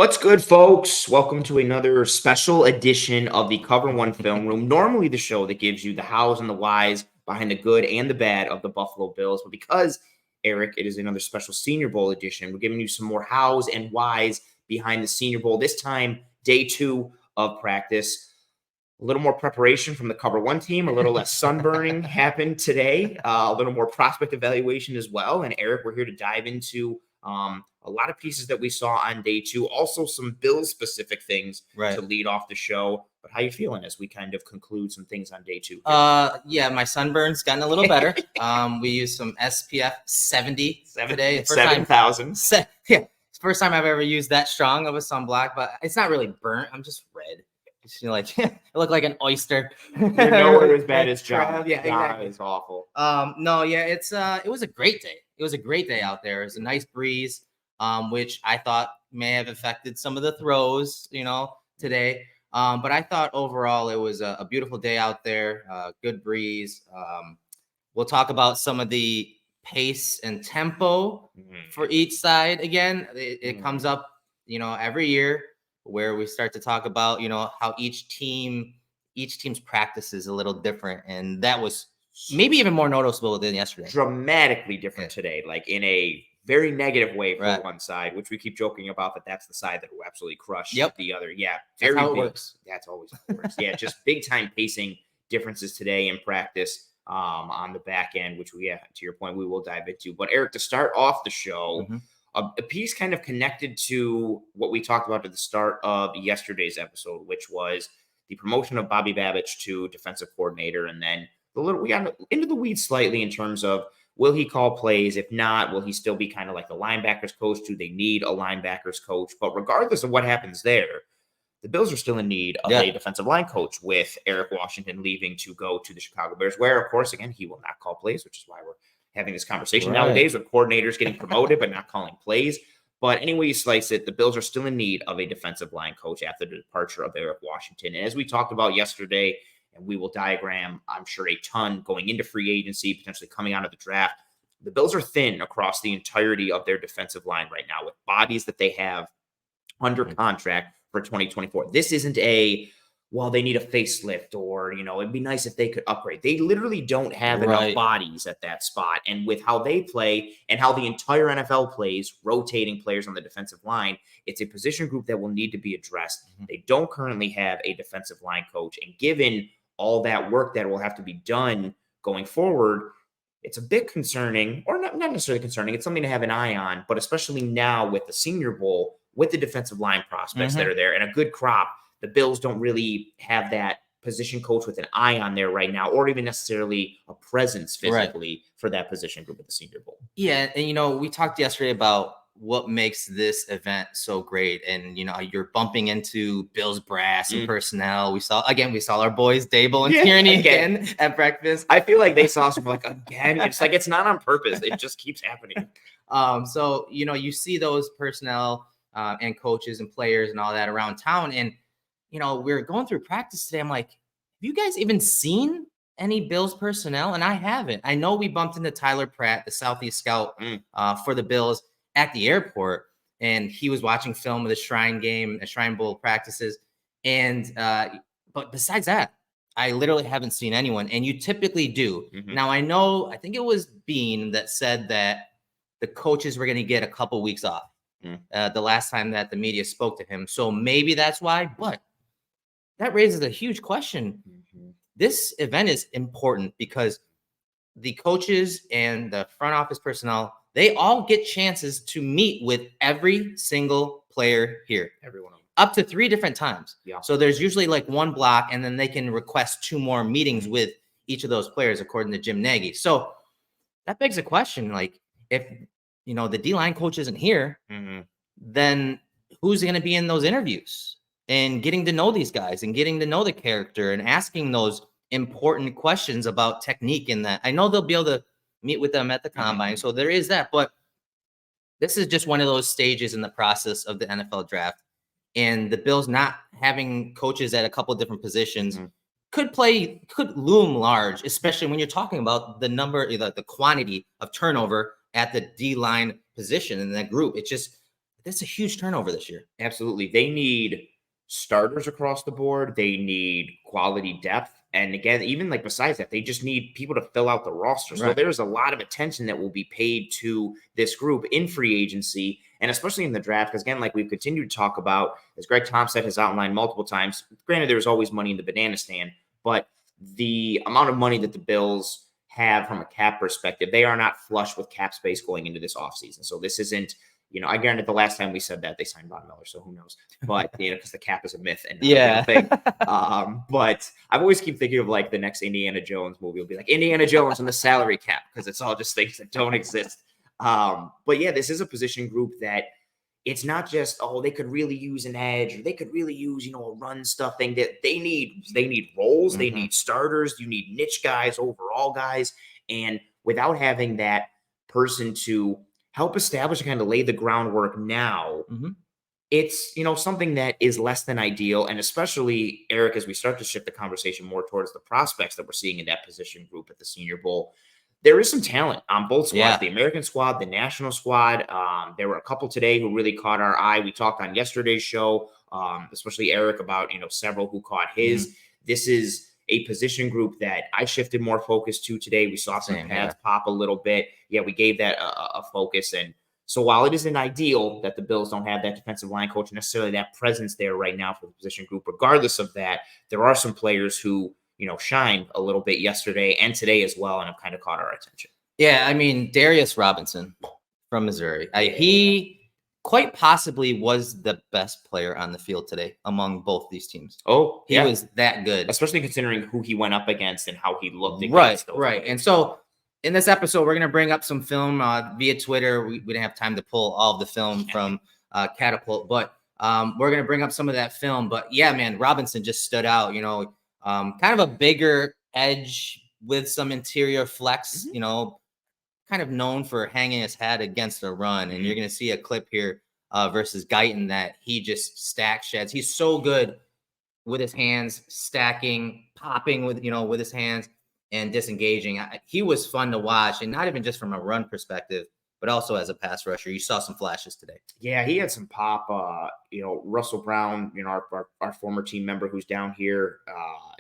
What's good, folks? Welcome to another special edition of the Cover One Film Room. Normally, the show that gives you the hows and the whys behind the good and the bad of the Buffalo Bills. But because, Eric, it is another special Senior Bowl edition, we're giving you some more hows and whys behind the Senior Bowl. This time, day 2 of practice. A little more preparation from the Cover One team, a little less sunburning happened today, a little more prospect evaluation as well. And Eric, we're here to dive into a lot of pieces that we saw on day 2, also some Bill-specific things to lead off the show. But how you feeling as we kind of conclude some things on day 2? Yeah, my sunburn's gotten a little better. We used some SPF 70 today. 7,000. Yeah, it's the first time I've ever used that strong of a sunblock, but it's not really burnt. I'm just red. Just, like I look like an oyster. You're nowhere as bad as John. Yeah, exactly. It's awful. No, yeah, it was a great day. It was a great day out there. It was a nice breeze, which I thought may have affected some of the throws, today. But I thought overall it was a beautiful day out there. Good breeze. We'll talk about some of the pace and tempo for each side. Again, it comes up, every year where we start to talk about, how each team's practice is a little different. And that was maybe even more noticeable than yesterday. Dramatically different today, like in a very negative way for one side, which we keep joking about, that that's the side that will absolutely crush the other. Yeah, very that's how it works. That's always how it works. Yeah, just big time pacing differences today in practice on the back end, which to your point, we will dive into. But Eric, to start off the show, a piece kind of connected to what we talked about at the start of yesterday's episode, which was the promotion of Bobby Babich to defensive coordinator. And then we got into the weeds slightly in terms of, will he call plays? If not, will he still be kind of like the linebackers coach? Do they need a linebackers coach? But regardless of what happens there, the Bills are still in need of a defensive line coach, with Eric Washington leaving to go to the Chicago Bears, where, of course, again, he will not call plays, which is why we're having this conversation nowadays with coordinators getting promoted but not calling plays. But any way you slice it, the Bills are still in need of a defensive line coach after the departure of Eric Washington. And as we talked about yesterday, and we will diagram, I'm sure, a ton going into free agency, potentially coming out of the draft, the Bills are thin across the entirety of their defensive line right now, with bodies that they have under contract for 2024. This isn't they need a facelift, or, it'd be nice if they could upgrade. They literally don't have enough bodies at that spot. And with how they play and how the entire NFL plays, rotating players on the defensive line, it's a position group that will need to be addressed. They don't currently have a defensive line coach. And given all that work that will have to be done going forward, it's a bit concerning, or not necessarily concerning. It's something to have an eye on, but especially now with the Senior Bowl, with the defensive line prospects that are there and a good crop, the Bills don't really have that position coach with an eye on there right now, or even necessarily a presence physically for that position group at the Senior Bowl. Yeah, and we talked yesterday about what makes this event so great, and you're bumping into Bills brass and personnel. We saw our boys Dable and Tierney again at breakfast. I feel like they saw us like again. It's like it's not on purpose; it just keeps happening. So you see those personnel and coaches and players and all that around town, and we're going through practice today. I'm like, have you guys even seen any Bills personnel? And I haven't. I know we bumped into Tyler Pratt, the Southeast scout for the Bills, at the airport, and he was watching film of the Shrine Bowl practices. And but besides that, I literally haven't seen anyone. And you typically do. Now, I think it was Bean that said that the coaches were going to get a couple weeks off the last time that the media spoke to him. So maybe that's why, but that raises a huge question. This event is important because the coaches and the front office personnel, they all get chances to meet with every single player here. Everyone. Up to 3 different times. Yeah. So there's usually like one block, and then they can request 2 more meetings with each of those players, according to Jim Nagy. So that begs a question, like, if, the D-line coach isn't here, then who's going to be in those interviews and getting to know these guys and getting to know the character and asking those important questions about technique? And that, I know they'll be able to meet with them at the combine. So there is that, but this is just one of those stages in the process of the NFL draft. And the Bills not having coaches at a couple of different positions could loom large, especially when you're talking about the quantity of turnover at the D-line position in that group. It's just, That's a huge turnover this year. Absolutely. They need starters across the board. They need quality depth. And again, even like besides that, they just need people to fill out the roster. So Right. there's a lot of attention that will be paid to this group in free agency and especially in the draft. Because again, like we've continued to talk about, as Greg Thompson has outlined multiple times, granted, there's always money in the banana stand, but the amount of money that the Bills have from a cap perspective, they are not flush with cap space going into this offseason. So this isn't, I guarantee the last time we said that they signed Von Miller, so who knows? But because the cap is a myth and not a real thing. But I've always keep thinking of like the next Indiana Jones movie will be like Indiana Jones and the salary cap because it's all just things that don't exist. But yeah, this is a position group that it's not just they could really use an edge or they could really use a run stuff thing that they need roles, they need starters, you need niche guys, overall guys, and without having that person to help establish and kind of lay the groundwork now, it's, something that is less than ideal. And especially, Eric, as we start to shift the conversation more towards the prospects that we're seeing in that position group at the Senior Bowl, there is some talent on both squads, the American squad, the national squad. There were a couple today who really caught our eye. We talked on yesterday's show, especially Eric, about, several who caught his. This is a position group that I shifted more focus to today. We saw some pads pop a little bit. Yeah, we gave that a focus. And so while it isn't ideal that the Bills don't have that defensive line coach, necessarily that presence there right now for the position group, regardless of that, there are some players who, shined a little bit yesterday and today as well and have kind of caught our attention. Yeah, I mean, Darius Robinson from Missouri. He quite possibly was the best player on the field today among both these teams. Oh, he was that good, especially considering who he went up against and how he looked against those players. And so in this episode, we're going to bring up some film via Twitter. We didn't have time to pull all of the film from Catapult, but we're going to bring up some of that film. But yeah, man, Robinson just stood out, kind of a bigger edge with some interior flex, kind of known for hanging his head against a run. And you're going to see a clip here versus Guyton that he just stack sheds. He's so good with his hands, stacking, popping with his hands and disengaging. He was fun to watch, and not even just from a run perspective, but also as a pass rusher. You saw some flashes today. Yeah, he had some pop. Russell Brown, our former team member who's down here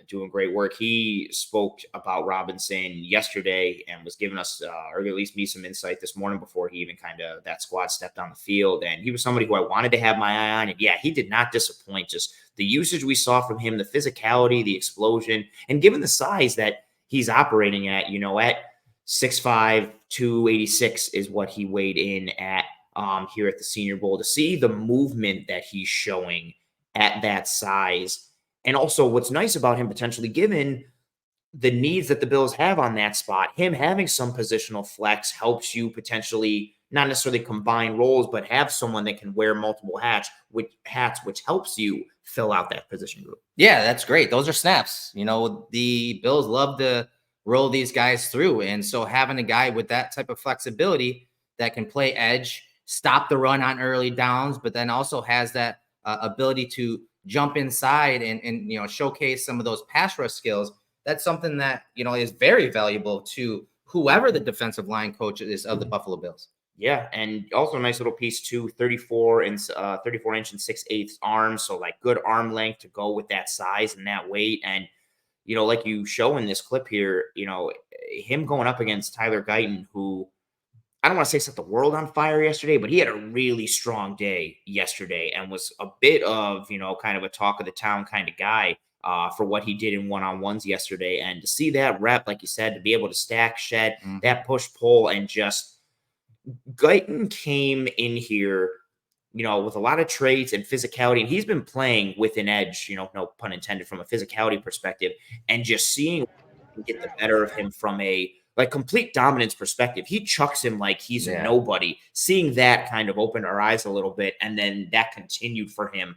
doing great work. He spoke about Robinson yesterday and was giving us, or at least me, some insight this morning before he even kind of that squad stepped on the field. And he was somebody who I wanted to have my eye on. And yeah, he did not disappoint. Just the usage we saw from him, the physicality, the explosion, and given the size that he's operating at, at 6'5", 286 is what he weighed in at here at the Senior Bowl. To see the movement that he's showing at that size, and also what's nice about him potentially given the needs that the Bills have on that spot, him having some positional flex helps you potentially not necessarily combine roles, but have someone that can wear multiple hats, which helps you fill out that position group. Yeah, that's great. Those are snaps. The Bills love to roll these guys through. And so having a guy with that type of flexibility that can play edge, stop the run on early downs, but then also has that ability to jump inside and showcase some of those pass rush skills. That's something that, is very valuable to whoever the defensive line coach is of the Buffalo Bills. Yeah, and also a nice little piece too, 34 inch and 6/8 arms. So like good arm length to go with that size and that weight. And, like you show in this clip here, him going up against Tyler Guyton, who I don't want to say set the world on fire yesterday, but he had a really strong day yesterday and was a bit of, kind of a talk of the town kind of guy for what he did in one-on-ones yesterday. And to see that rep, like you said, to be able to stack, shed, that push-pull, and just Guyton came in here, with a lot of traits and physicality, and he's been playing with an edge, no pun intended, from a physicality perspective, and just seeing him get the better of him from a complete dominance perspective. He chucks him like he's a nobody. Seeing that kind of opened our eyes a little bit, and then that continued for him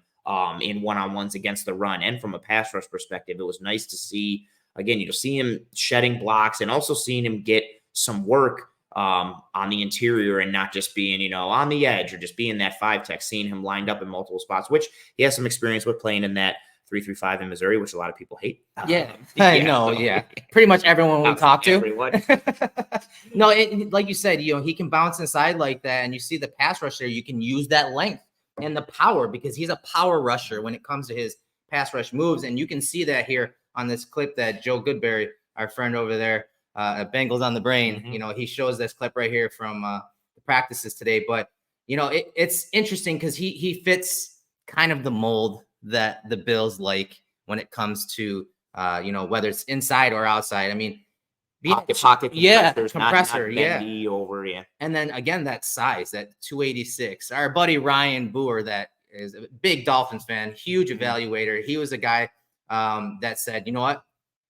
in one-on-ones against the run. And from a pass rush perspective, it was nice to see, again, see him shedding blocks and also seeing him get some work on the interior and not just being, on the edge or just being that 5 tech, seeing him lined up in multiple spots, which he has some experience with playing in that 335 in Missouri, which a lot of people hate. Yeah, I know. Yeah, pretty much everyone we talk to. Everyone. No, like you said, he can bounce inside like that, and you see the pass rush there. You can use that length and the power because he's a power rusher when it comes to his pass rush moves, and you can see that here on this clip that Joe Goodberry, our friend over there at Bengals on the Brain, he shows this clip right here from the practices today. But it's interesting because he fits kind of the mold that the Bills like when it comes to whether it's inside or outside. I mean, pocket compressor, not over, and then again that size, that 286. Our buddy Ryan Boer, that is a big Dolphins fan, huge evaluator. He was a guy that said, you know what,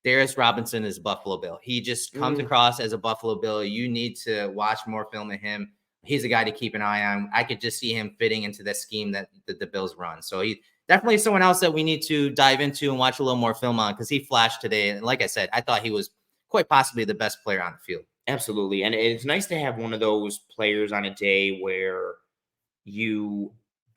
Darius Robinson is a Buffalo Bill. He just comes across as a Buffalo Bill. You need to watch more film of him. He's a guy to keep an eye on. I could just see him fitting into the scheme that the Bills run. So he definitely someone else that we need to dive into and watch a little more film on because he flashed today. And like I said, I thought he was quite possibly the best player on the field. Absolutely. And it's nice to have one of those players on a day where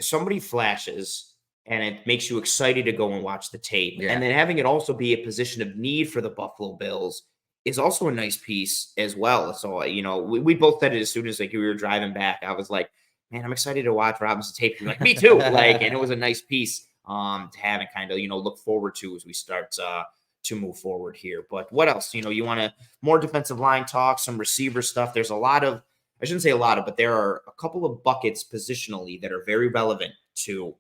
somebody flashes and it makes you excited to go and watch the tape. Yeah. And then having it also be a position of need for the Buffalo Bills is also a nice piece as well. So, we both said it as soon as we were driving back. I was like, man, I'm excited to watch Robinson tape. You're like, me too. And it was a nice piece to have and kind of, look forward to as we start to move forward here. But what else? You want more defensive line talk, some receiver stuff. There's a lot of, I shouldn't say a lot of, but there are a couple of buckets positionally that are very relevant to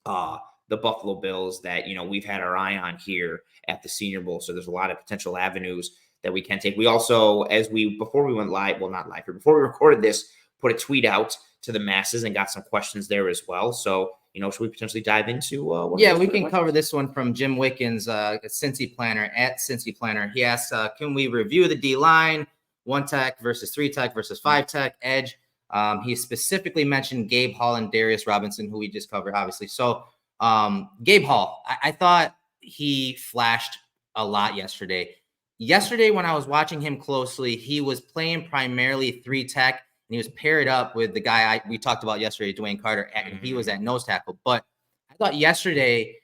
the Buffalo Bills that, we've had our eye on here at the Senior Bowl. So there's a lot of potential avenues that we can take. We also, before we went live, well, not live here, before we recorded this, put a tweet out to the masses and got some questions there as well. So, should we potentially dive into we can cover this one from Jim Wickens, Cincy Planner, at Cincy Planner. He asks, can we review the D-line, 1 tech versus 3 tech versus 5 tech, edge? He specifically mentioned Gabe Hall and Darius Robinson, who we just covered, obviously. So Gabe Hall, I thought he flashed a lot yesterday. Yesterday, when I was watching him closely, he was playing primarily 3 tech, and he was paired up with the guy we talked about yesterday, Dwayne Carter, and he was at nose tackle. But I thought yesterday,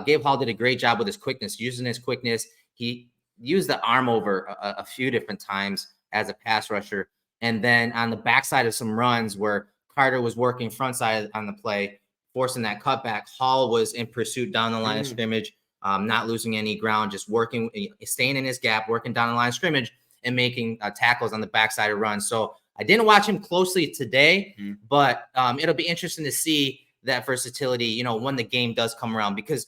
Gabe Hall did a great job with his quickness, using his quickness. He used the arm over a few different times as a pass rusher. And then on the backside of some runs where Carter was working front side on the play, forcing that cutback, Hall was in pursuit down the line of scrimmage, not losing any ground, just working, staying in his gap, working down the line of scrimmage and making tackles on the backside of runs. So I didn't watch him closely today, but it'll be interesting to see that versatility, when the game does come around, because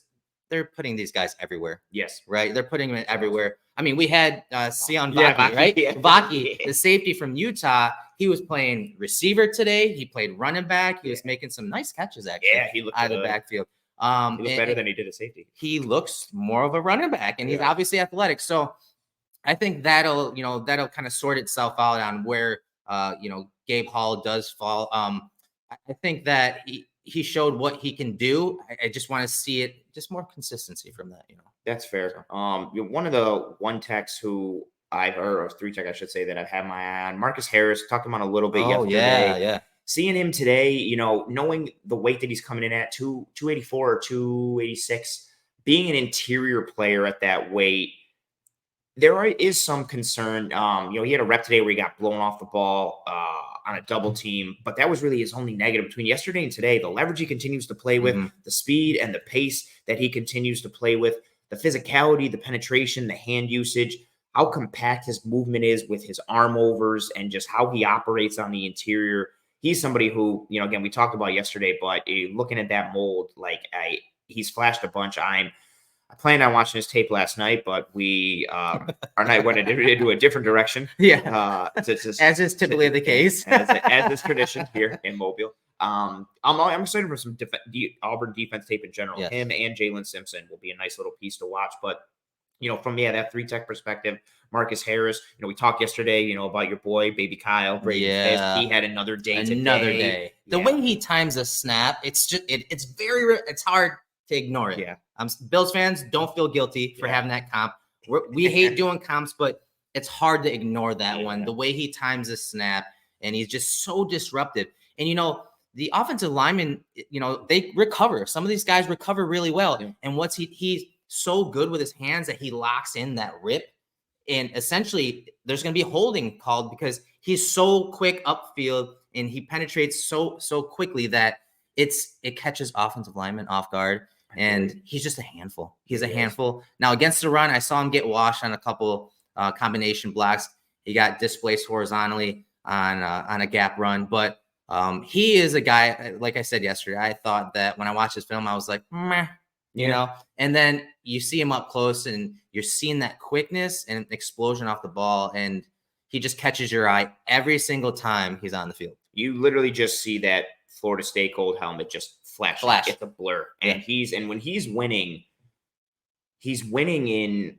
they're putting these guys everywhere. Yes. Right. They're putting them everywhere. I mean, we had Sion Vaki, right? Yeah. Vaki, the safety from Utah. He was playing receiver today. He played running back. He was making some nice catches, actually. Yeah, he looked out of the backfield. He looked better than he did at safety. He looks more of a running back, and he's obviously athletic. So I think that'll kind of sort itself out on where, Gabe Hall does fall. I think that he showed what he can do. I just want to see it, just more consistency from that, That's fair. One of the 1 techs who or 3 tech, I should say, that I've had my eye on, Marcus Harris, talked him on a little bit yesterday. Yeah. Seeing him today, knowing the weight that he's coming in at, 284 or 286, being an interior player at that weight, there is some concern. He had a rep today where he got blown off the ball on a double team, but that was really his only negative between yesterday and today. The leverage he continues to play with, the speed and the pace that he continues to play with, the physicality, the penetration, the hand usage, how compact his movement is with his arm overs, and just how he operates on the interior. He's somebody who, again, we talked about yesterday, but looking at that mold, he's flashed a bunch. I planned on watching his tape last night, but our night went into a different direction. Yeah. As is typically the case. as is tradition here in Mobile. I'm excited for some Auburn defense tape in general. Yes. Him and Jalen Simpson will be a nice little piece to watch. But, from that 3 tech perspective, Marcus Harris, we talked yesterday, about your boy, baby Kyle. Brady. Yeah. He had another day today. The way he times a snap, it's hard to ignore it. Yeah. Bills fans, don't feel guilty for having that comp. We hate doing comps, but it's hard to ignore that one. The way he times a snap, and he's just so disruptive. And, the offensive linemen, they recover. Some of these guys recover really well. Yeah. And what's he's so good with his hands that he locks in that rip. And essentially, there's going to be holding called because he's so quick upfield and he penetrates so quickly that it catches offensive linemen off guard. And he's just a handful. He's a handful. Now, against the run, I saw him get washed on a couple combination blocks. He got displaced horizontally on a gap run. But he is a guy, like I said yesterday, I thought that when I watched this film, I was like, meh, you know, and then you see him up close and you're seeing that quickness and explosion off the ball. And he just catches your eye every single time he's on the field. You literally just see that Florida State gold helmet just flash. It's a blur. And when he's winning in,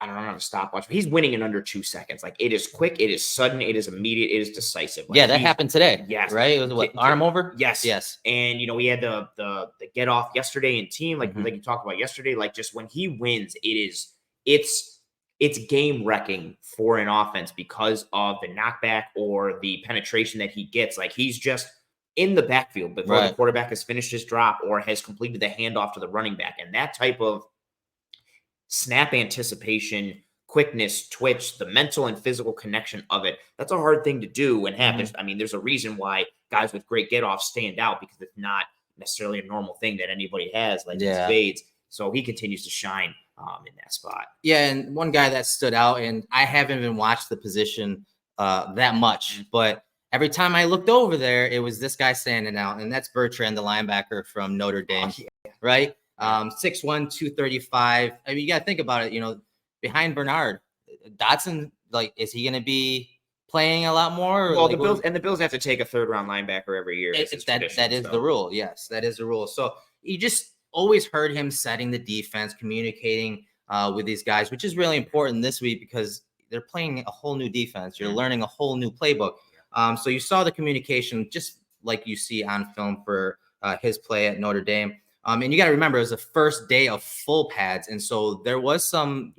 I don't know how to stopwatch, but he's winning in under 2 seconds. Like, it is quick, it is sudden, it is immediate, it is decisive. Like, that happened today. Yes. Right? It was what, arm over? Yes. Yes. And, we had the get off yesterday in team, like you talked about yesterday, like just when he wins, it's game wrecking for an offense because of the knockback or the penetration that he gets. Like, he's just in the backfield before the quarterback has finished his drop or has completed the handoff to the running back. And that type of snap anticipation, quickness, twitch, the mental and physical connection of it, that's a hard thing to do and have. There's a reason why guys with great get-offs stand out, because it's not necessarily a normal thing that anybody has, like these fades. So he continues to shine in that spot. Yeah, and one guy that stood out, and I haven't even watched the position that much, but every time I looked over there, it was this guy standing out, and that's Bertrand, the linebacker from Notre Dame, right? 6'1", 235. I mean, you got to think about it, behind Bernard, Dotson, like, is he going to be playing a lot more? Well, the Bills have to take a third-round linebacker every year. That is the rule. Yes, that is the rule. So you just always heard him setting the defense, communicating with these guys, which is really important this week because they're playing a whole new defense. You're learning a whole new playbook. So you saw the communication just like you see on film for his play at Notre Dame. And you got to remember, it was the first day of full pads. And so there was some,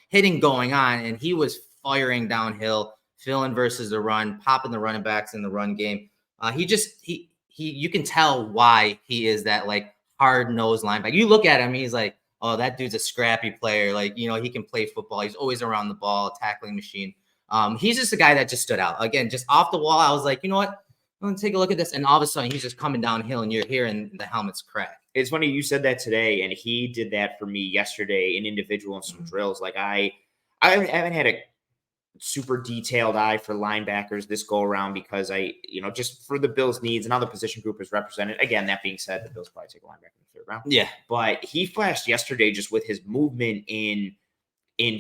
hitting going on, and he was firing downhill, filling versus the run, popping the running backs in the run game. You can tell why he is that, like, hard-nosed linebacker. You look at him, he's like, oh, that dude's a scrappy player. Like, he can play football. He's always around the ball, tackling machine. He's just a guy that just stood out. Again, just off the wall, I was like, you know what? I'm going to take a look at this. And all of a sudden, he's just coming downhill, and you're hearing the helmets crack. It's funny you said that today, and he did that for me yesterday in individual and some drills. Like, I haven't had a super detailed eye for linebackers this go around because just for the Bills' needs and how the position group is represented. Again, that being said, the Bills probably take a linebacker in the third round. Yeah. But he flashed yesterday just with his movement in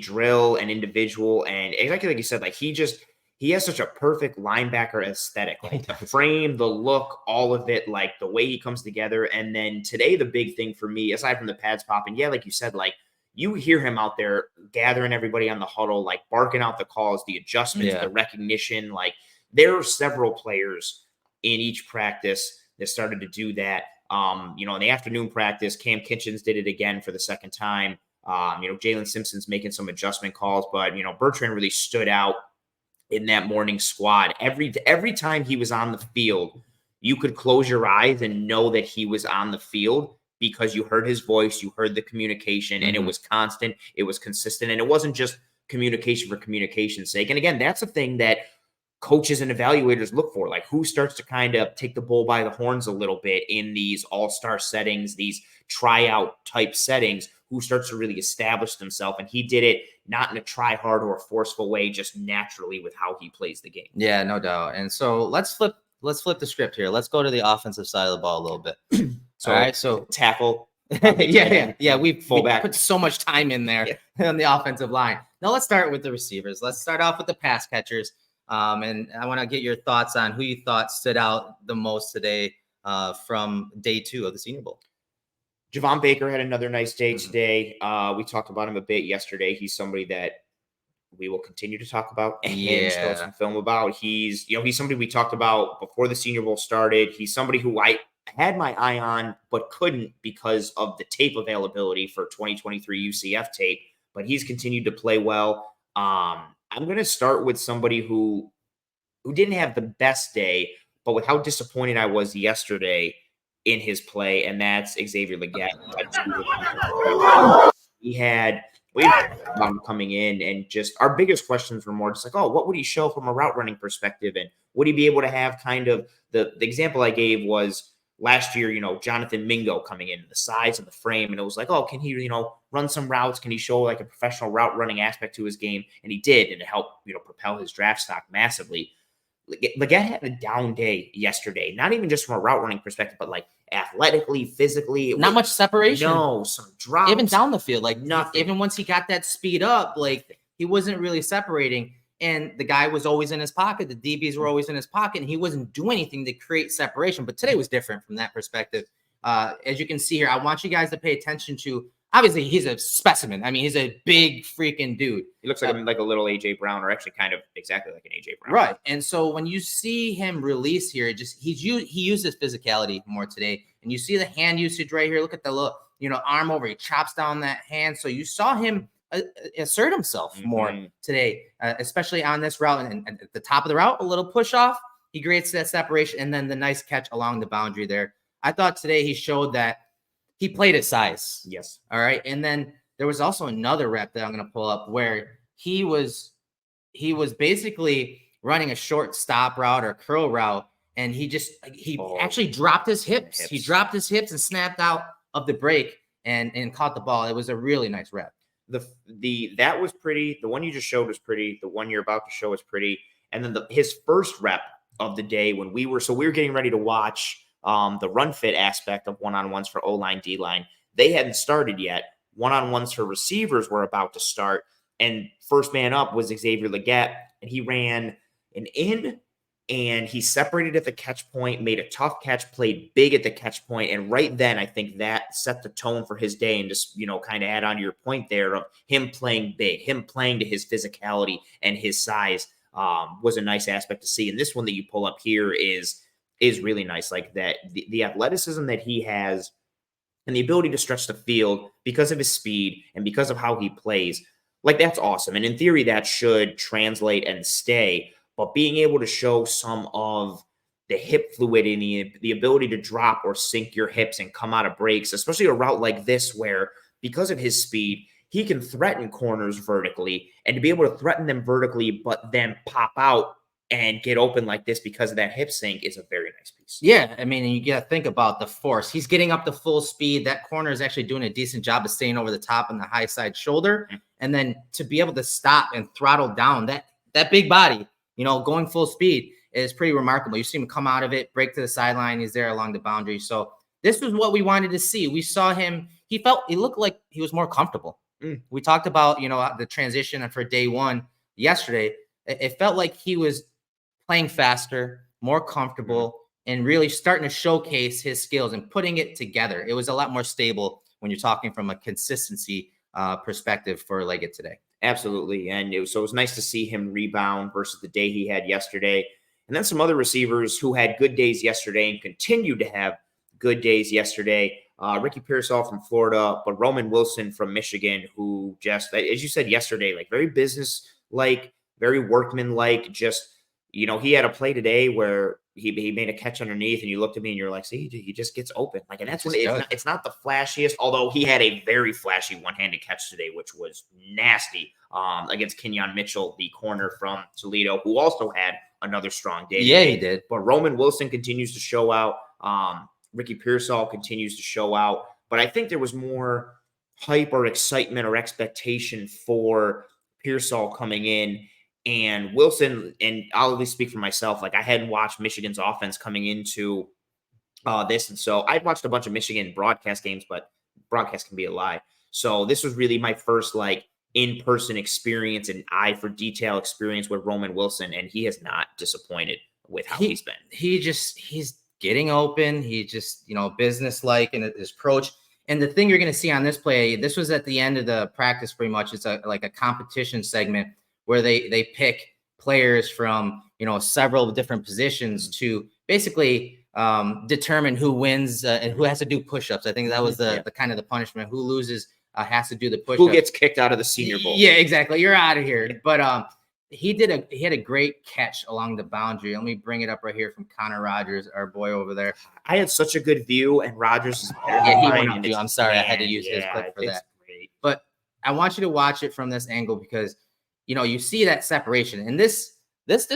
drill and individual, and exactly like you said, like he has such a perfect linebacker aesthetic, like the frame, the look, all of it, like the way he comes together. And then today, the big thing for me, aside from the pads popping, like you said, like you hear him out there gathering everybody on the huddle, like barking out the calls, the adjustments, the recognition. Like, there are several players in each practice that started to do that. In the afternoon practice, Cam Kitchens did it again for the second time. Jalen Simpson's making some adjustment calls, but Bertrand really stood out in that morning squad. Every time he was on the field, you could close your eyes and know that he was on the field because you heard his voice, you heard the communication, and it was constant, it was consistent, and it wasn't just communication for communication's sake. And again, that's a thing that coaches and evaluators look for, like who starts to kind of take the bull by the horns a little bit in these all-star settings, these tryout type settings, who starts to really establish themselves. And he did it not in a try hard or a forceful way, just naturally with how he plays the game. Yeah, no doubt. And so let's flip the script here. Let's go to the offensive side of the ball a little bit. All right. So tackle. Yeah. We put so much time in there on the offensive line. Now let's start with the receivers. Let's start off with the pass catchers. And I want to get your thoughts on who you thought stood out the most today from day 2 of the Senior Bowl. Javon Baker had another nice day today. We talked about him a bit yesterday. He's somebody that we will continue to talk about and show some film about. He's somebody we talked about before the Senior Bowl started. He's somebody who I had my eye on but couldn't because of the tape availability for 2023 UCF tape. But he's continued to play well. I'm going to start with somebody who didn't have the best day, but with how disappointed I was yesterday in his play, and that's Xavier Legette. We had coming in, and just our biggest questions were more just like, oh, what would he show from a route running perspective, and would he be able to have kind of the example I gave was last year, Jonathan Mingo coming in, the size of the frame, and it was like, oh, can he, run some routes? Can he show like a professional route running aspect to his game? And he did, and it helped, propel his draft stock massively. Legette had a down day yesterday, not even just from a route running perspective, but like athletically, physically. Not much separation. No, some drops. Even down the field, like nothing. Even once he got that speed up, like he wasn't really separating. And the guy was always in his pocket. The DBs were always in his pocket, and he wasn't doing anything to create separation. But today was different from that perspective. As you can see here, I want you guys to pay attention to, obviously, he's a specimen. I mean, he's a big freaking dude. He looks like a little A.J. Brown, or actually kind of exactly like an A.J. Brown. Right. And so when you see him release here, he uses physicality more today. And you see the hand usage right here. Look at the little, arm over. He chops down that hand. So you saw him assert himself more today, especially on this route. And at the top of the route, a little push off. He creates that separation, and then the nice catch along the boundary there. I thought today he showed that he played at size. Yes. All right. And then there was also another rep that I'm going to pull up where he was basically running a short stop route or curl route. And he actually dropped his hips. He dropped his hips and snapped out of the break and caught the ball. It was a really nice rep. That was pretty. The one you just showed was pretty. The one you're about to show is pretty. And then his first rep of the day when we were getting ready to watch the run fit aspect of one-on-ones for O-line, D-line. They hadn't started yet. One-on-ones for receivers were about to start. And first man up was Xavier Legette. And he ran an in, and he separated at the catch point, made a tough catch, played big at the catch point. And right then, I think that set the tone for his day. And just, kind of add on to your point there of him playing big, him playing to his physicality and his size was a nice aspect to see. And this one that you pull up here is really nice. Like that, the athleticism that he has and the ability to stretch the field because of his speed and because of how he plays, like that's awesome. And in theory, that should translate and stay. But being able to show some of the hip fluidity, the ability to drop or sink your hips and come out of breaks, especially a route like this where because of his speed, he can threaten corners vertically, and to be able to threaten them vertically, but then pop out and get open like this because of that hip sink is a very nice piece. Yeah, I mean, you got to think about the force. He's getting up to full speed. That corner is actually doing a decent job of staying over the top on the high side shoulder. And then to be able to stop and throttle down that big body, going full speed is pretty remarkable. You see him come out of it, break to the sideline. He's there along the boundary. So this was what we wanted to see. We saw him. He looked like he was more comfortable. We talked about, the transition for day one yesterday. It felt like he was playing faster, more comfortable, and really starting to showcase his skills and putting it together. It was a lot more stable when you're talking from a consistency perspective for Legette today. Absolutely. And it was nice to see him rebound versus the day he had yesterday. And then some other receivers who had good days yesterday and continue to have good days yesterday. Ricky Pearsall from Florida, but Roman Wilson from Michigan, who just, as you said yesterday, like very business-like, very workman-like, just, he had a play today where he made a catch underneath, and you looked at me and you're like, see, he just gets open. Like, and that's when it's not the flashiest, although he had a very flashy one-handed catch today, which was nasty against Kenyon Mitchell, the corner from Toledo, who also had another strong day. Yeah, he did. But Roman Wilson continues to show out. Ricky Pearsall continues to show out. But I think there was more hype or excitement or expectation for Pearsall coming in. And Wilson, and I'll at least speak for myself, like I hadn't watched Michigan's offense coming into this. And so I'd watched a bunch of Michigan broadcast games, but broadcast can be a lie. So this was really my first like in-person experience and eye for detail experience with Roman Wilson. And he has not disappointed with how he's been. He's getting open. He just, business-like in his approach. And the thing you're going to see on this play, this was at the end of the practice pretty much. It's like a competition segment where they pick players from, several different positions to basically determine who wins and who has to do push-ups. I think that was the kind of the punishment. Who loses has to do the push-ups. Who gets kicked out of the Senior Bowl. Yeah, exactly. You're out of here. But he had a great catch along the boundary. Let me bring it up right here from Connor Rogers, our boy over there. I had such a good view, and Rogers is better Yeah, than he mine, went up too. I'm sorry, I had to use his clip for that. Great. But I want you to watch it from this angle because you see that separation. And this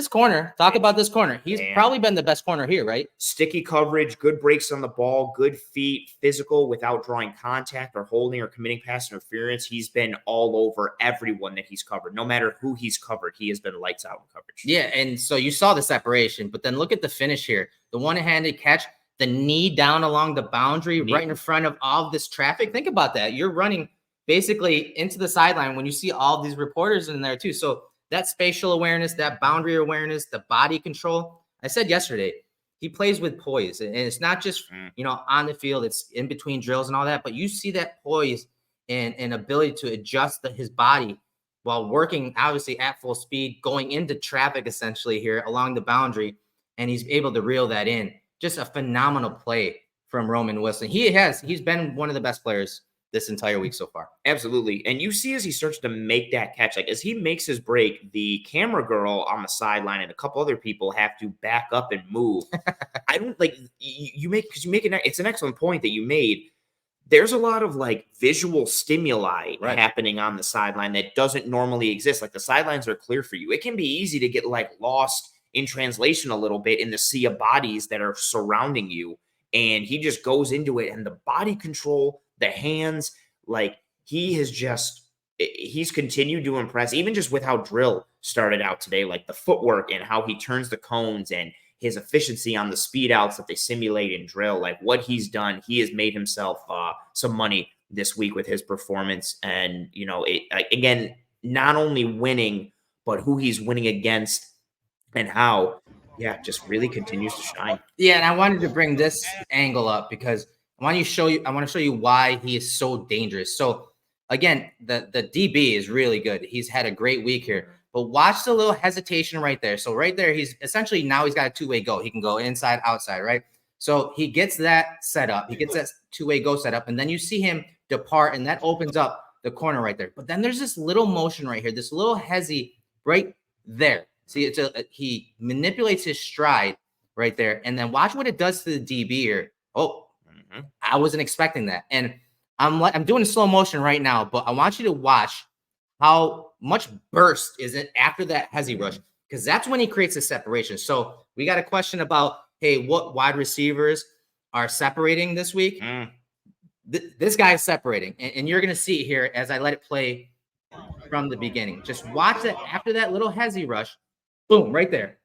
corner, talk about this corner. He's probably been the best corner here, right? Sticky coverage, good breaks on the ball, good feet, physical without drawing contact or holding or committing pass interference. He's been all over everyone that he's covered. No matter who he's covered, he has been lights out in coverage. Yeah, and so you saw the separation, but then look at the finish here. The one-handed catch, the knee down along the boundary right in front of all of this traffic. Think about that. You're running basically into the sideline when you see all these reporters in there too. So that spatial awareness, that boundary awareness, the body control. I said yesterday, he plays with poise, and it's not just on the field, it's in between drills and all that, but you see that poise and ability to adjust his body while working obviously at full speed, going into traffic essentially here along the boundary, and he's able to reel that in. Just a phenomenal play from Roman Wilson. He's been one of the best players this entire week so far. Absolutely. And you see as he starts to make that catch, like as he makes his break, the camera girl on the sideline and a couple other people have to back up and move. I don't like it's an excellent point that you made. There's a lot of like visual stimuli happening on the sideline that doesn't normally exist. Like the sidelines are clear for you. It can be easy to get like lost in translation a little bit in the sea of bodies that are surrounding you. And he just goes into it, and the body control, the hands, like he's continued to impress, even just with how drill started out today, like the footwork and how he turns the cones and his efficiency on the speed outs that they simulate in drill. Like what he's done, he has made himself some money this week with his performance. And, again, not only winning, but who he's winning against and how, just really continues to shine. Yeah, and I wanted to bring this angle up because I want to show you why he is so dangerous. So again, the DB is really good. He's had a great week here, but watch the little hesitation right there. So right there, he's got a two-way go. He can go inside, outside, right? So he gets that set up. He gets that two-way go set up, and then you see him depart, and that opens up the corner right there. But then there's this little motion right here, this little hezzy right there. See, he manipulates his stride right there, and then watch what it does to the DB here. Oh, I wasn't expecting that. And I'm doing a slow motion right now, but I want you to watch how much burst is it after that hezzy rush, because that's when he creates a separation. So we got a question about, hey, what wide receivers are separating this week? This guy is separating, and you're going to see it here as I let it play from the beginning. Just watch that after that little hezzy rush, boom, right there.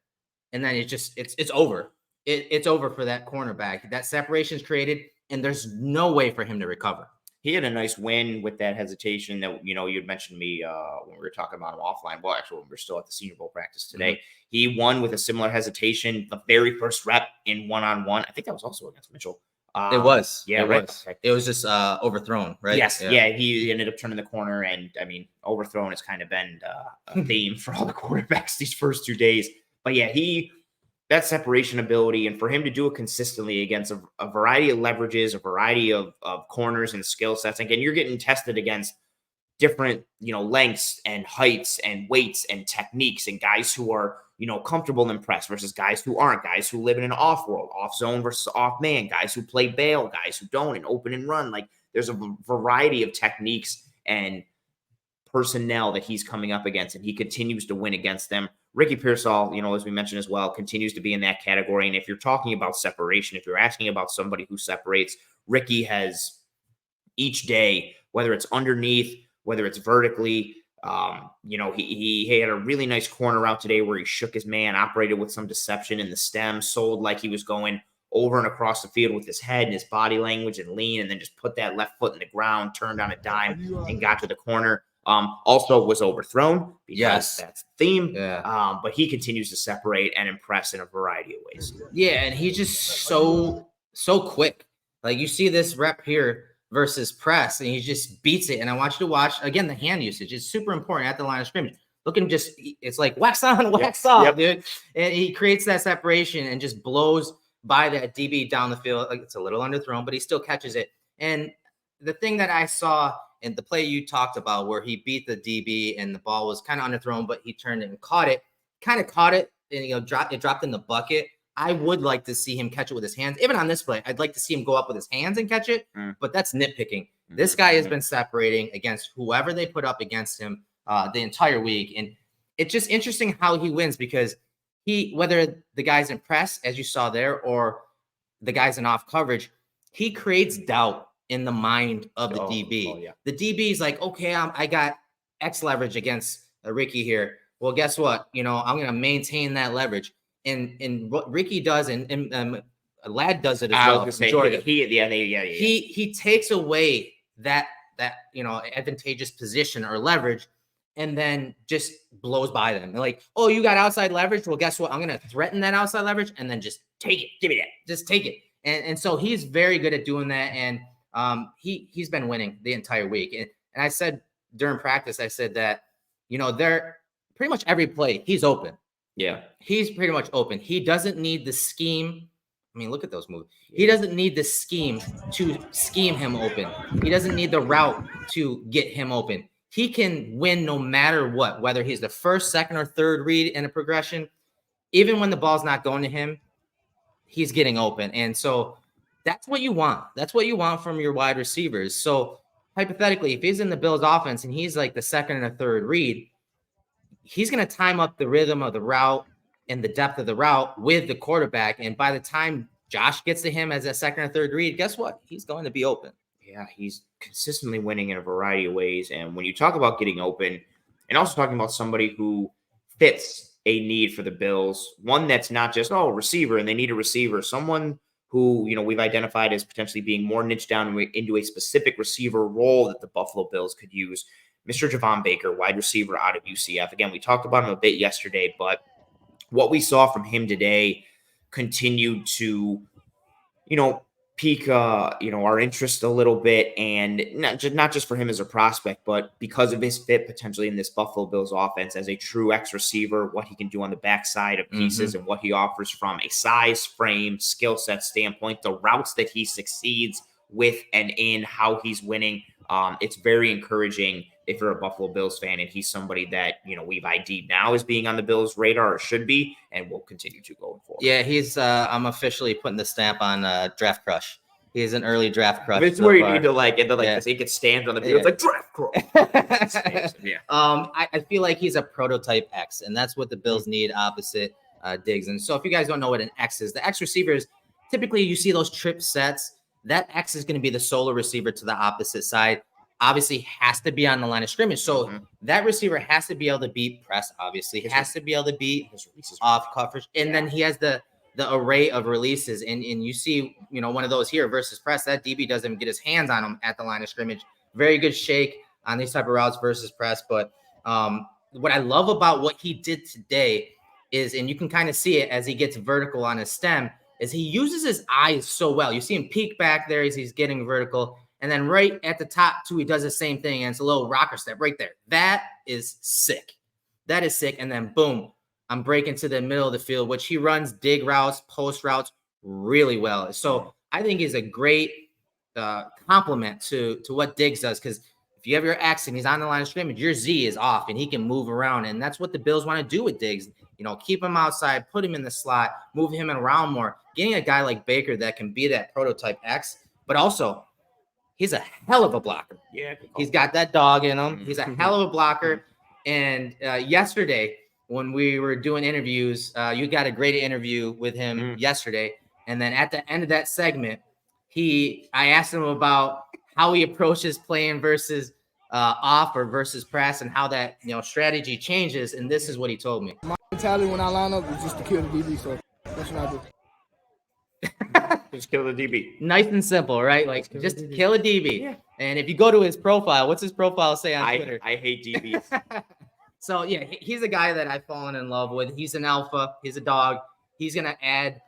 And then it's over. It's over for that cornerback. That separation is created, and there's no way for him to recover. He had a nice win with that hesitation that, you'd mentioned me when we were talking about him offline. Well, actually, when we were still at the Senior Bowl practice today. He won with a similar hesitation the very first rep in one-on-one. I think that was also against Mitchell. It was. Yeah, it right. was. It was just overthrown, right? Yes. Yeah. He ended up turning the corner, and overthrown has kind of been a theme for all the quarterbacks these first 2 days. But yeah, that separation ability, and for him to do it consistently against a variety of leverages, a variety of corners and skill sets. Again, you're getting tested against different, lengths and heights and weights and techniques, and guys who are, comfortable in press versus guys who aren't, guys who live in an off world, off zone versus off man, guys who play bail, guys who don't, and open and run. Like there's a variety of techniques and personnel that he's coming up against, and he continues to win against them. Ricky Pearsall, as we mentioned as well, continues to be in that category. And if you're talking about separation, if you're asking about somebody who separates, Ricky has each day, whether it's underneath, whether it's vertically, he had a really nice corner route today where he shook his man, operated with some deception in the stem, sold like he was going over and across the field with his head and his body language and lean, and then just put that left foot in the ground, turned on a dime and got to the corner. Also was overthrown because that's the theme. Yeah. But he continues to separate and impress in a variety of ways. Yeah, and he's just so quick. Like you see this rep here versus press, and he just beats it. And I want you to watch again the hand usage. It's super important at the line of scrimmage. Look at him, it's like wax on, wax off, dude. And he creates that separation and just blows by that DB down the field. Like it's a little underthrown, but he still catches it. And the thing that I saw and the play you talked about where he beat the DB and the ball was kind of underthrown, but he turned it and caught it, and dropped in the bucket. I would like to see him catch it with his hands. Even on this play, I'd like to see him go up with his hands and catch it, but that's nitpicking. This guy has been separating against whoever they put up against him the entire week. And it's just interesting how he wins, because whether the guy's in press, as you saw there, or the guy's in off coverage, he creates doubt in the mind of the DB. The DB is like, okay, I got X leverage against Ricky here. Well, guess what? I'm going to maintain that leverage. And what Ricky does, and Ladd does it as well. He takes away that advantageous position or leverage, and then just blows by them. They're like, oh, you got outside leverage? Well, guess what? I'm going to threaten that outside leverage and then just take it. Give me that. Just take it. And so he's very good at doing that. And he's been winning the entire week. And I said during practice, I said that, they're pretty much every play, he's open. Yeah. He's pretty much open. He doesn't need the scheme. I mean, look at those moves. He doesn't need the scheme to scheme him open. He doesn't need the route to get him open. He can win no matter what, whether he's the first, second, or third read in a progression. Even when the ball's not going to him, he's getting open. And so that's what you want. That's what you want from your wide receivers. So hypothetically, if he's in the Bills offense and he's like the second and a third read, he's going to time up the rhythm of the route and the depth of the route with the quarterback. And by the time Josh gets to him as a second or third read, guess what? He's going to be open. Yeah, he's consistently winning in a variety of ways. And when you talk about getting open, and also talking about somebody who fits a need for the Bills, one that's not just, receiver, and they need a receiver, someone who, we've identified as potentially being more niched down into a specific receiver role that the Buffalo Bills could use. Mr. Javon Baker, wide receiver out of UCF. Again, we talked about him a bit yesterday, but what we saw from him today continued to, pique, our interest a little bit, and not just for him as a prospect, but because of his fit potentially in this Buffalo Bills offense as a true X receiver, what he can do on the backside of pieces and what he offers from a size, frame, skill set standpoint, the routes that he succeeds with and in, how he's winning. It's very encouraging if you're a Buffalo Bills fan, and he's somebody that, we've ID'd now as being on the Bills' radar, or should be, and will continue to going forward. Yeah, he's I'm officially putting the stamp on draft crush. He's an early draft crush. It's where you need to this. He gets stamped on the field. It's like draft crush. Yeah. I feel like he's a prototype X, and that's what the Bills need opposite Diggs. And so if you guys don't know what an X is, the X receivers, typically you see those trip sets. That X is going to be the solo receiver to the opposite side. Obviously has to be on the line of scrimmage. So that receiver has to be able to beat press, obviously. He has to be able to beat off coverage. And then he has the array of releases. And you see, one of those here versus press, that DB doesn't even get his hands on him at the line of scrimmage. Very good shake on these type of routes versus press. But what I love about what he did today is, and you can kind of see it as he gets vertical on his stem, is he uses his eyes so well. You see him peek back there as he's getting vertical. And then right at the top, too, he does the same thing. And it's a little rocker step right there. That is sick. That is sick. And then, boom, I'm breaking to the middle of the field, which he runs dig routes, post routes really well. So I think he's a great complement to what Diggs does, because if you have your X and he's on the line of scrimmage, your Z is off and he can move around. And that's what the Bills want to do with Diggs. Keep him outside, put him in the slot, move him around more. Getting a guy like Baker that can be that prototype X, but also – he's a hell of a blocker. Yeah. He's got that dog in him. He's a hell of a blocker. And yesterday, when we were doing interviews, you got a great interview with him yesterday. And then at the end of that segment, I asked him about how he approaches playing versus off or versus press, and how that strategy changes. And this is what he told me. My mentality when I line up is just to kill the DB. So that's what I do. Just kill the DB. Nice and simple, right? Like, just kill a DB. Yeah. And if you go to his profile, what's his profile say on Twitter? I hate DBs. So, yeah, he's a guy that I've fallen in love with. He's an alpha. He's a dog. He's going to add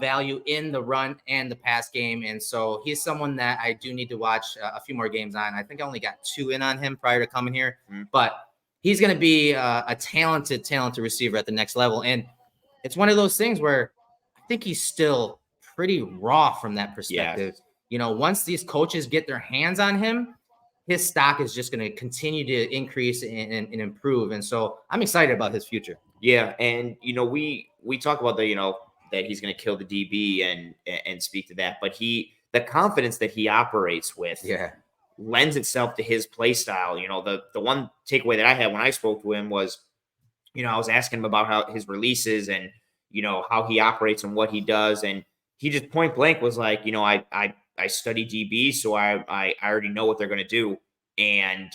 value in the run and the pass game. And so he's someone that I do need to watch a few more games on. I think I only got 2 in on him prior to coming here. But he's going to be a talented receiver at the next level. And it's one of those things where I think he's still pretty raw from that perspective. Once these coaches get their hands on him, his stock is just going to continue to increase and improve. And so I'm excited about his future. Yeah, and we talk about that he's going to kill the DB and speak to that, but the confidence that he operates with lends itself to his play style. The one takeaway that I had when I spoke to him was, I was asking him about how his releases and how he operates and what he does, and he just point blank was like, I study DB, so I already know what they're going to do, and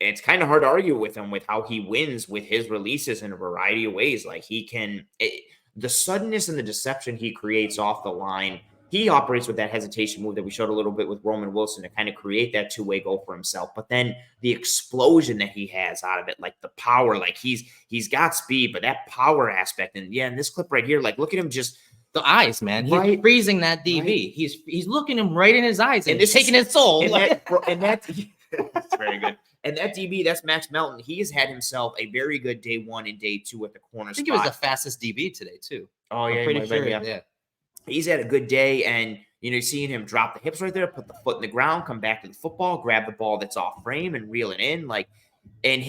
it's kind of hard to argue with him with how he wins with his releases in a variety of ways. Like the suddenness and the deception he creates off the line. He operates with that hesitation move that we showed a little bit with Roman Wilson to kind of create that two-way goal for himself. But then the explosion that he has out of it, like the power, like he's got speed, but that power aspect. And in this clip right here, like look at him just the eyes, man. He's freezing that DB. Right. He's looking him right in his eyes and taking his soul. And that's very good. And that DB, that's Max Melton. He has had himself a very good day 1 and day 2 at the corner spot. I think he was the fastest DB today too. Oh yeah, I'm pretty sure. Yeah. He's had a good day, and seeing him drop the hips right there, put the foot in the ground, come back to the football, grab the ball that's off frame, and reel it in. And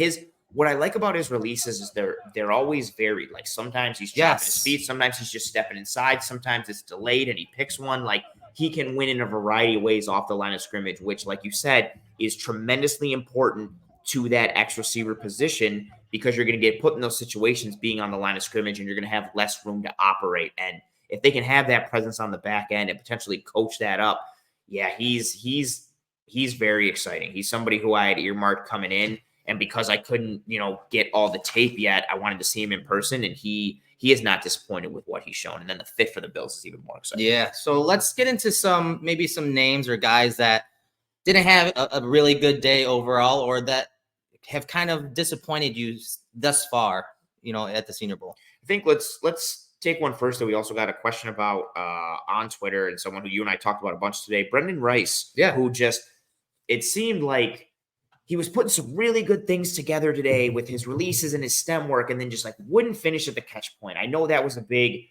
what I like about his releases is they're always varied. Like sometimes he's chopping his feet, sometimes he's just stepping inside, sometimes it's delayed and he picks one. Like he can win in a variety of ways off the line of scrimmage, which, like you said, is tremendously important to that X receiver position because you're going to get put in those situations being on the line of scrimmage and you're going to have less room to operate. And if they can have that presence on the back end and potentially coach that up, he's very exciting. He's somebody who I had earmarked coming in, and because I couldn't, get all the tape yet, I wanted to see him in person, and he is not disappointed with what he's shown. And then the fit for the Bills is even more exciting. Yeah. So let's get into some names or guys that didn't have a really good day overall, or that have kind of disappointed you thus far, at the Senior Bowl. I think let's take one first that we also got a question about on Twitter, and someone who you and I talked about a bunch today, Brendan Rice, who it seemed like he was putting some really good things together today with his releases and his stem work, and then just wouldn't finish at the catch point. I know that was a big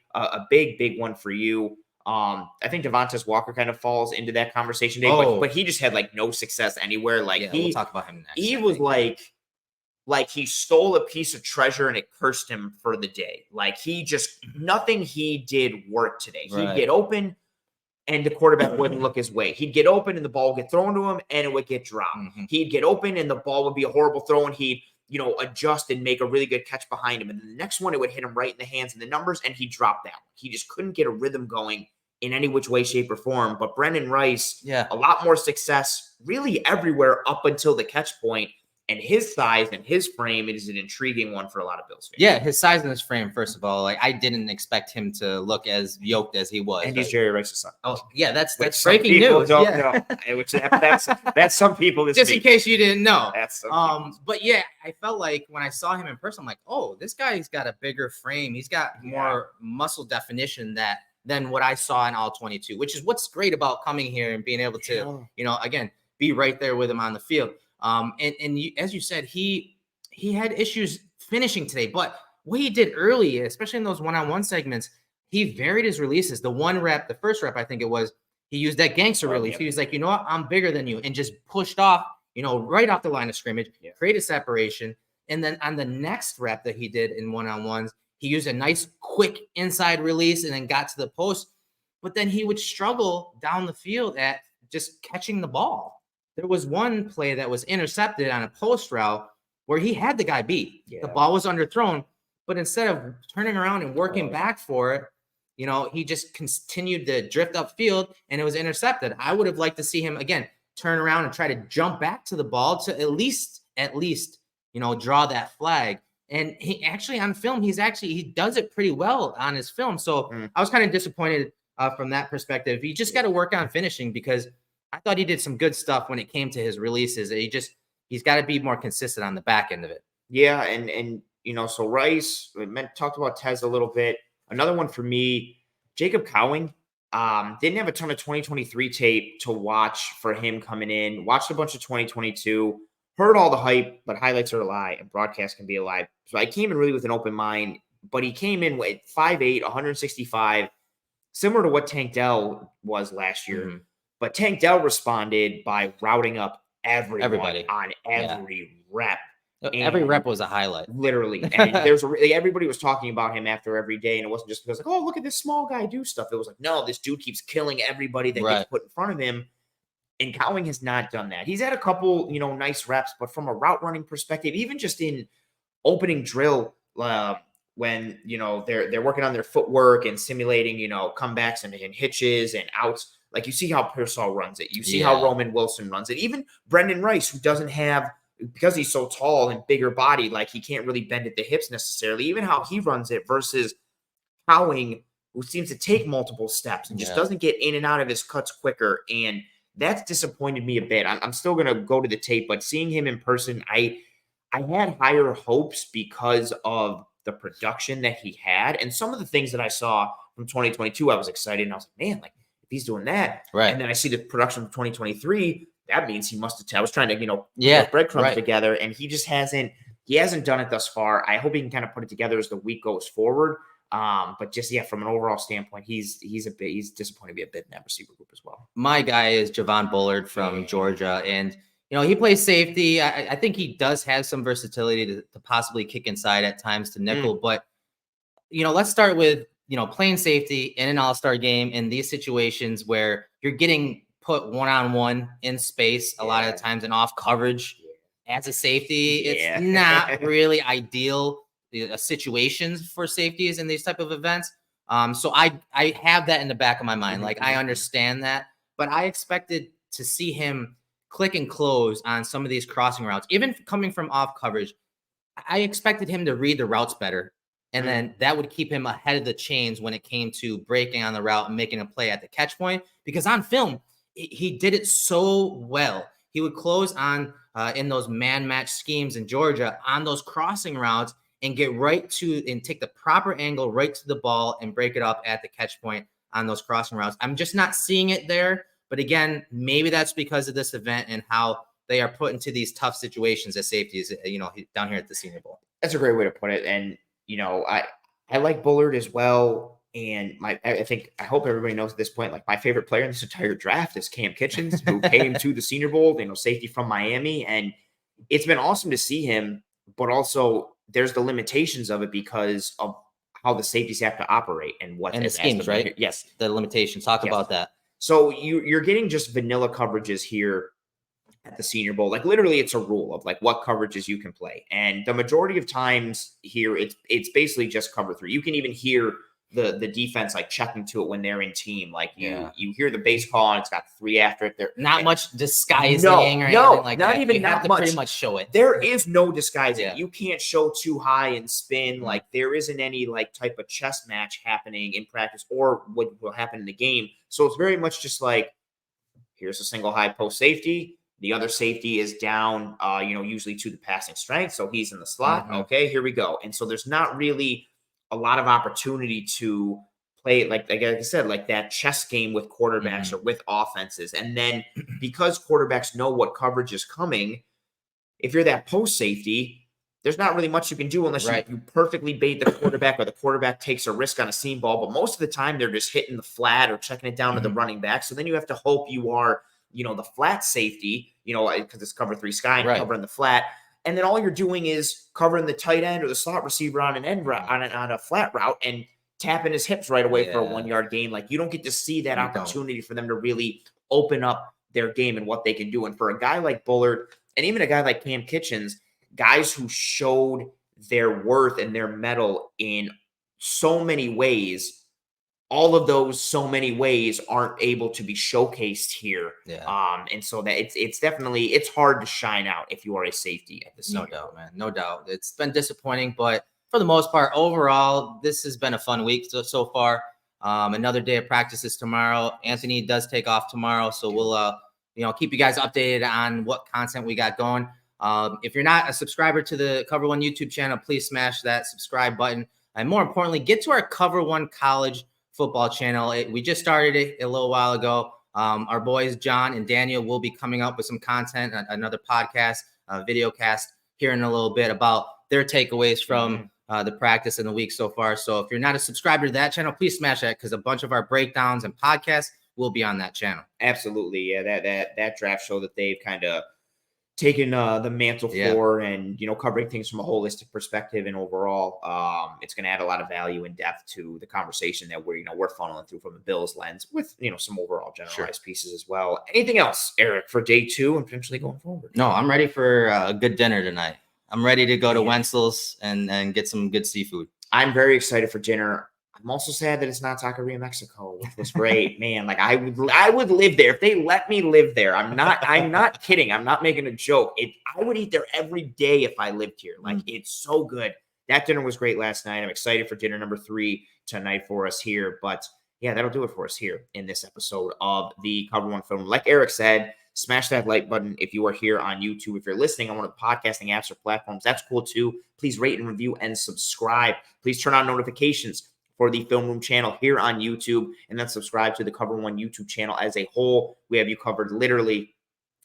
one for you. I think Devontae Walker kind of falls into that conversation today, but he just had no success anywhere. We'll talk about him next. He was like he stole a piece of treasure and it cursed him for the day. Nothing he did worked today. He'd get open and the quarterback wouldn't look his way. He'd get open and the ball would get thrown to him and it would get dropped. Mm-hmm. He'd get open and the ball would be a horrible throw and he'd, adjust and make a really good catch behind him. And then the next one, it would hit him right in the hands and the numbers and he'd drop that one. He just couldn't get a rhythm going in any which way, shape, or form. But Brendan Rice, a lot more success really everywhere up until the catch point. And his size and his frame is an intriguing one for a lot of Bills fans. Yeah, his size and his frame, first of all, I didn't expect him to look as yoked as he was. And he's Jerry Rice's son. Oh, yeah, that's breaking news. Which that's some people. Just in case you didn't know. That's but yeah, I felt like when I saw him in person, I'm like, oh, this guy's got a bigger frame. He's got more muscle definition than what I saw in all 22, which is what's great about coming here and being able to, again, be right there with him on the field. As you said, he had issues finishing today, but what he did early, especially in those one-on-one segments, he varied his releases. The first rep, I think it was, he used that gangster release. He was like, you know what, I'm bigger than you, and just pushed off, right off the line of scrimmage, created separation. And then on the next rep that he did in one-on-ones, he used a nice quick inside release and then got to the post, but then he would struggle down the field at just catching the ball. There was one play that was intercepted on a post route where he had the guy beat. Yeah. The ball was underthrown, but instead of turning around and working back for it, he just continued to drift upfield and it was intercepted. I would have liked to see him again turn around and try to jump back to the ball to at least draw that flag. And he actually on film, he does it pretty well on his film. So I was kind of disappointed from that perspective. He just got to work on finishing because I thought he did some good stuff when it came to his releases. He's got to be more consistent on the back end of it. Yeah, and so Rice, talked about Tez a little bit. Another one for me, Jacob Cowing. Didn't have a ton of 2023 tape to watch for him coming in. Watched a bunch of 2022. Heard all the hype, but highlights are a lie and broadcast can be a lie. So I came in really with an open mind, but he came in with 5'8", 165, similar to what Tank Dell was last year. Mm-hmm. But Tank Dell responded by routing up everyone Everybody. on every rep. Every rep was a highlight. Literally. And everybody was talking about him after every day. And it wasn't just because, like, oh, look at this small guy do stuff. It was like, no, this dude keeps killing everybody that gets put in front of him. And Cowing has not done that. He's had a couple, nice reps, but from a route running perspective, even just in opening drill, when, they're working on their footwork and simulating, comebacks and hitches and outs. Like, you see how Pearsall runs it. You see how Roman Wilson runs it. Even Brendan Rice, who doesn't have, because he's so tall and bigger body, like, he can't really bend at the hips necessarily. Even how he runs it versus Cowing, who seems to take multiple steps and just doesn't get in and out of his cuts quicker. And that's disappointed me a bit. I'm still going to go to the tape, but seeing him in person, I had higher hopes because of the production that he had. And some of the things that I saw from 2022, I was excited. And I was like, man, like, if he's doing that. Right. And then I see the production from 2023, that means he must have, I was trying to, put breadcrumbs together, and he just hasn't done it thus far. I hope he can kind of put it together as the week goes forward. But just, from an overall standpoint, he's disappointed me a bit in that receiver group as well. My guy is Javon Bullard from Georgia, and he plays safety. I think he does have some versatility to possibly kick inside at times to nickel. But let's start with playing safety in an all-star game in these situations where you're getting put one-on-one in space a lot of the times and off coverage as a safety. It's not really ideal situations for safeties in these type of events. So I have that in the back of my mind. Like, I understand that, but I expected to see him click and close on some of these crossing routes, even coming from off coverage. I expected him to read the routes better. And then that would keep him ahead of the chains when it came to breaking on the route and making a play at the catch point, because on film, he did it so well. He would close on in those man match schemes in Georgia on those crossing routes and get right to and take the proper angle right to the ball and break it up at the catch point on those crossing routes. I'm just not seeing it there. But again, maybe that's because of this event and how they are put into these tough situations as safeties, down here at the Senior Bowl. That's a great way to put it. And, I like Bullard as well. And I hope everybody knows at this point, like, my favorite player in this entire draft is Cam Kitchens, who came to the Senior Bowl, safety from Miami. And it's been awesome to see him, but also there's the limitations of it because of how the safeties have to operate and what and the schemes, right? Yes. The limitations. Talk about that. So you're getting just vanilla coverages here at the Senior Bowl. Like, literally, it's a rule of, like, what coverages you can play. And the majority of times here, it's basically just cover three. You can even hear the defense, like, checking to it when they're in team. Like, you hear the base call and it's got three after it. They're not much disguising or anything like that. Even you have to pretty much show it. There is no disguising. Yeah. You can't show too high and spin. Like, there isn't any, like, type of chess match happening in practice or what will happen in the game. So it's very much just like, here's a single high post safety. The other safety is down, usually to the passing strength. So he's in the slot. Okay, here we go. And so there's not really a lot of opportunity to play, like I said, like that chess game with quarterbacks or with offenses. And then because quarterbacks know what coverage is coming, if you're that post safety, there's not really much you can do unless you perfectly bait the quarterback or the quarterback takes a risk on a seam ball. But most of the time, they're just hitting the flat or checking it down to the running back. So then you have to hope you are the flat safety, because it's cover three sky and covering the flat. And then all you're doing is covering the tight end or the slot receiver on an end route, on a flat route, and tapping his hips right away for a 1 yard gain. Like, you don't get to see that opportunity for them to really open up their game and what they can do. And for a guy like Bullard and even a guy like Cam Kitchens, guys who showed their worth and their mettle in so many ways, all of those so many ways aren't able to be showcased here. And so that it's definitely, it's hard to shine out if you are a safety at the Senior Bowl. No doubt, man. No doubt. It's been disappointing, but for the most part, overall, this has been a fun week so far. Another day of practices tomorrow. Anthony does take off tomorrow, so we'll keep you guys updated on what content we got going. If you're not a subscriber to the Cover One YouTube channel, please smash that subscribe button. And more importantly, get to our Cover One College football channel. We just started it a little while ago. Our boys, John and Daniel, will be coming up with some content, another podcast, video cast here in a little bit about their takeaways from the practice in the week so far. So if you're not a subscriber to that channel, please smash that, because a bunch of our breakdowns and podcasts will be on that channel. Absolutely. Yeah, that draft show that they've kind of taken the mantle Yeah. for, and covering things from a holistic perspective, and overall it's going to add a lot of value and depth to the conversation that we're funneling through from the Bills lens, with some overall generalized pieces as well. Anything else, Eric, for day 2 and potentially going forward? No, I'm ready for a good dinner tonight. I'm ready to go to Wenzel's and get some good seafood. I'm very excited for dinner. I'm also sad that it's not Taqueria Mexico, which was great. Man, like I would live there if they let me live there. I'm not kidding. I'm not making a joke. I would eat there every day if I lived here. Like it's so good. That dinner was great last night. I'm excited for dinner number 3 tonight for us here. But yeah, that'll do it for us here in this episode of the Cover One Film. Like Eric said, smash that like button if you are here on YouTube. If you're listening on one of the podcasting apps or platforms, that's cool too. Please rate and review and subscribe. Please turn on notifications for the Film Room channel here on YouTube, and then subscribe to the Cover One YouTube channel as a whole. We have you covered literally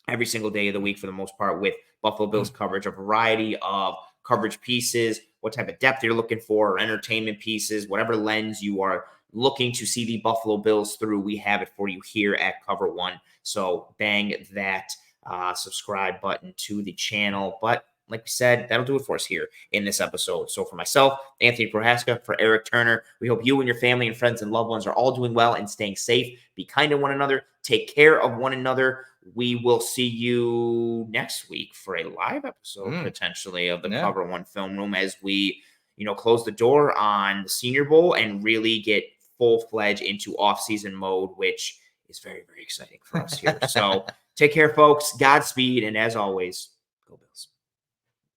every single day of the week for the most part with Buffalo Bills coverage, a variety of coverage pieces, what type of depth you're looking for, or entertainment pieces, whatever lens you are looking to see the Buffalo Bills through, we have it for you here at Cover One. So bang that subscribe button to the channel. But like we said, that'll do it for us here in this episode. So for myself, Anthony Prohaska, for Eric Turner, we hope you and your family and friends and loved ones are all doing well and staying safe. Be kind to one another. Take care of one another. We will see you next week for a live episode, potentially, of the Cover One Film Room as we, close the door on the Senior Bowl and really get full-fledged into off-season mode, which is very, very exciting for us here. So take care, folks. Godspeed. And as always,